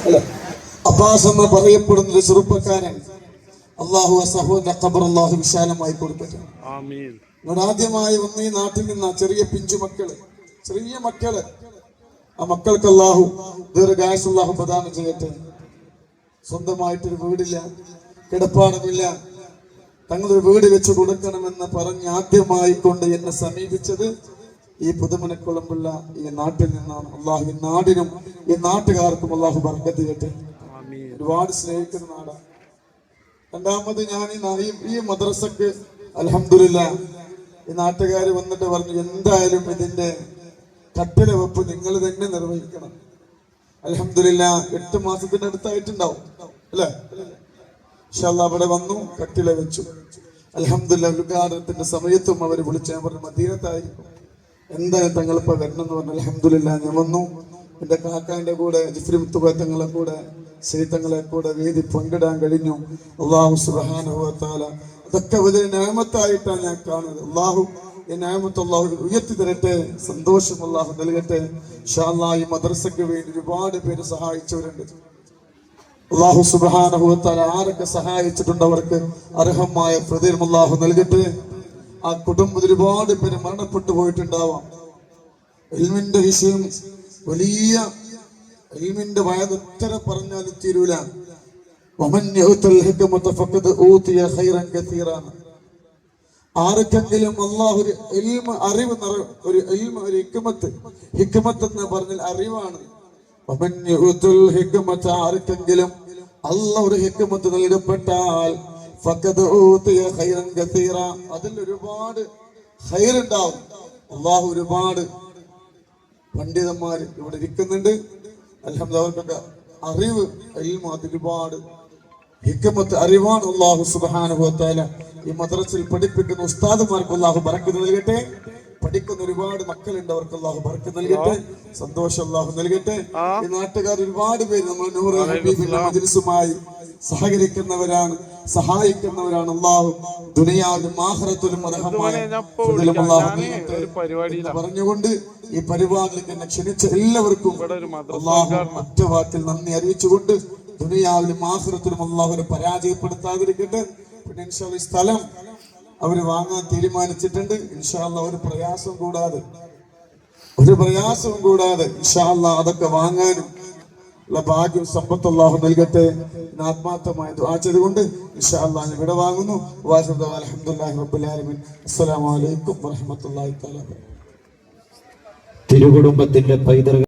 അല്ല, അബ്ബാസ് എന്ന് പറയപ്പെടുന്ന ഒരു ചെറുപ്പക്കാരൻ. അള്ളാഹു സഹോദര ഖബർ അള്ളാഹു വിശാലമായി കൊടുക്കട്ടെ. നിങ്ങളുടെ ആദ്യമായി വന്ന് ഈ നാട്ടിൽ നിന്ന ചെറിയ പിഞ്ചു മക്കള്, ചെറിയ മക്കള്, ആ മക്കൾക്ക് അള്ളാഹു ദീർഘായുസ്സ് അള്ളാഹു പ്രദാനം ചെയ്യട്ടെ. സ്വന്തമായിട്ടൊരു വീടില്ല, കിടപ്പാടമില്ല, തങ്ങളൊരു വീട് വെച്ച് കൊടുക്കണമെന്ന് പറഞ്ഞ് ആദ്യമായി കൊണ്ട് എന്നെ സമീപിച്ചത് ഈ പുതുമനക്കുളമ്പുള്ള ഈ നാട്ടിൽ നിന്നാണ്. അള്ളാഹു ഈ നാടിനും ഈ നാട്ടുകാർക്കും അള്ളാഹു ബർക്കത്ത് ചെയ്യട്ടെ. ഒരുപാട് സ്നേഹിക്കുന്ന നാടാണ്. രണ്ടാമത് ഞാൻ ഈ മദ്രസക്ക് അൽഹംദുലില്ലാഹ് ഈ നാട്ടുകാർ വന്നിട്ട് പറഞ്ഞു, എന്തായാലും ഇതിന്റെ കട്ടില വെപ്പ് നിങ്ങൾ തന്നെ നിർവഹിക്കണം. അൽഹംദുലില്ലാഹ് 8 മാസത്തിന്റെ അടുത്തായിട്ടുണ്ടാവും അല്ലെ? ഇൻഷാ അല്ലാഹ് അവിടെ വന്നു, കട്ടില വെച്ചു. അൽഹംദുലില്ലാഹ് ഉദ്ഘാടനത്തിന്റെ സമയത്തും അവർ വിളിച്ചു. ഞാൻ പറഞ്ഞു മദീനത്തായിരിക്കും, എന്തായാലും തങ്ങളിപ്പോ വരണം എന്ന് പറഞ്ഞു. അൽഹംദുലില്ലാഹ് ഞാൻ വന്നു. എന്റെ കാക്കാന്റെ കൂടെ ജിഫ്രി മുത്തുബത്തങ്ങളെ കൂടെ സൈതങ്ങളെ കൂടെ വേദി പങ്കിടാൻ കഴിഞ്ഞു. അല്ലാഹു സുബ്ഹാനഹു വ തആല അതൊക്കെ വലിയ നിഅമത്തായിട്ടാണ് ഞാൻ കാണുന്നത്. അല്ലാഹു ഈ നിഅമത്ത് അല്ലാഹു ഉയർത്തി തരട്ടെ, സന്തോഷം അല്ലാഹു നൽകട്ടെ. ഇൻഷാ അല്ലാഹ് ഈ മദ്രസയ്ക്ക് വേണ്ടി ഒരുപാട് പേര് സഹായിച്ചവരുണ്ട്. അല്ലാഹു സുബ്ഹാനഹു വ തആല ആരൊക്കെ സഹായിച്ചിട്ടുണ്ട് അവർക്ക് അർഹമായ പ്രതിഫലം അല്ലാഹു നൽകട്ടെ. ആ കുടുംബത്തിൽ ഒരുപാട് പേര് മരണപ്പെട്ടു പോയിട്ടുണ്ടാവാം. ഇൽമിന്റെ വിഷയം വലിയ ഇൽമിന്റെ വയത് എത്ര പറഞ്ഞാലും തീരൂല. ആർക്കെങ്കിലും അല്ലാഹു ഒരു അറിവ്, ഒരു ഹിക്മത്ത് എന്ന് പറഞ്ഞാൽ അറിവാണ്. ആർക്കെങ്കിലും അല്ലാഹു ഒരു ഹിക്മത്ത് നൽകപ്പെട്ടാൽ അതിൽ ഒരുപാട് ഖൈറുണ്ടാവും. അല്ലാഹു ഒരുപാട് പണ്ഡിതന്മാര് ഇവിടെ ഇരിക്കുന്നുണ്ട്. അൽഹംദുലില്ലാഹ് അവർക്കൊക്കെ അറിവ് ഒരുപാട് ഹിക്മത്ത് അറിവാണ്. അല്ലാഹു സുബ്ഹാനഹു വ തആല ഈ മദ്രസയിൽ പഠിപ്പിക്കുന്ന ഉസ്താദുമാർക്ക് അല്ലാഹു ബറക്കത്ത് നൽകട്ടെ. പഠിക്കുന്ന ഒരുപാട് മക്കളുണ്ട്, അവർക്ക് അല്ലാഹു ബറക്കത്ത് നൽകട്ടെ, സന്തോഷം അല്ലാഹു നൽകട്ടെ. ഈ നാട്ടുകാർ ഒരുപാട് പേര് നമ്മൾ നൂറ് ഹബീബിന്റെ മജ്ലിസുമായി സഹകരിക്കുന്നവരാണ്, സഹായിക്കുന്നവരാണ്. അല്ലാഹു ദുനിയാവിലും ആഖിറത്തിലും അർഹമായ പ്രതിഫലം അല്ലാഹു നൽകട്ടെ പറഞ്ഞുകൊണ്ട് ഈ പരിപാടിയിലേക്ക് എന്നെ ക്ഷണിച്ച എല്ലാവർക്കും അല്ലാഹു ഒറ്റ വാക്കിൽ നന്ദി അറിയിച്ചുകൊണ്ട് ദുനിയാവിലും ആഖിറത്തിലും അല്ലാഹുവിനെ പരാജയപ്പെടുത്താതിരിക്കട്ടെ. പിന്നെ ഇൻഷാ അല്ലാഹ് ഈ സ്ഥലം അവര് വാങ്ങാൻ തീരുമാനിച്ചിട്ടുണ്ട്. ഇൻഷാ അല്ലാഹ് ഒരു പ്രയാസവും കൂടാതെ ഇൻഷാ അല്ലാഹ് അതൊക്കെ വാങ്ങാനും ഉള്ള ഭാഗ്യം സമ്പത്ത് അല്ലാഹു നൽകട്ടെ. ആത്മാർത്ഥമായി ദുആ ചെയ്തുകൊണ്ട് ഇൻഷാ അല്ലാഹ് ഞാൻ ഇവിടെ വാങ്ങുന്നു. അൽഹംദുലില്ലാഹി റബ്ബിൽ ആലമീൻ. അസ്സലാമു അലൈക്കും വറഹ്മത്തുള്ളാഹി തആല. തിരുകുടുംബത്തിന്റെ പൈതൃക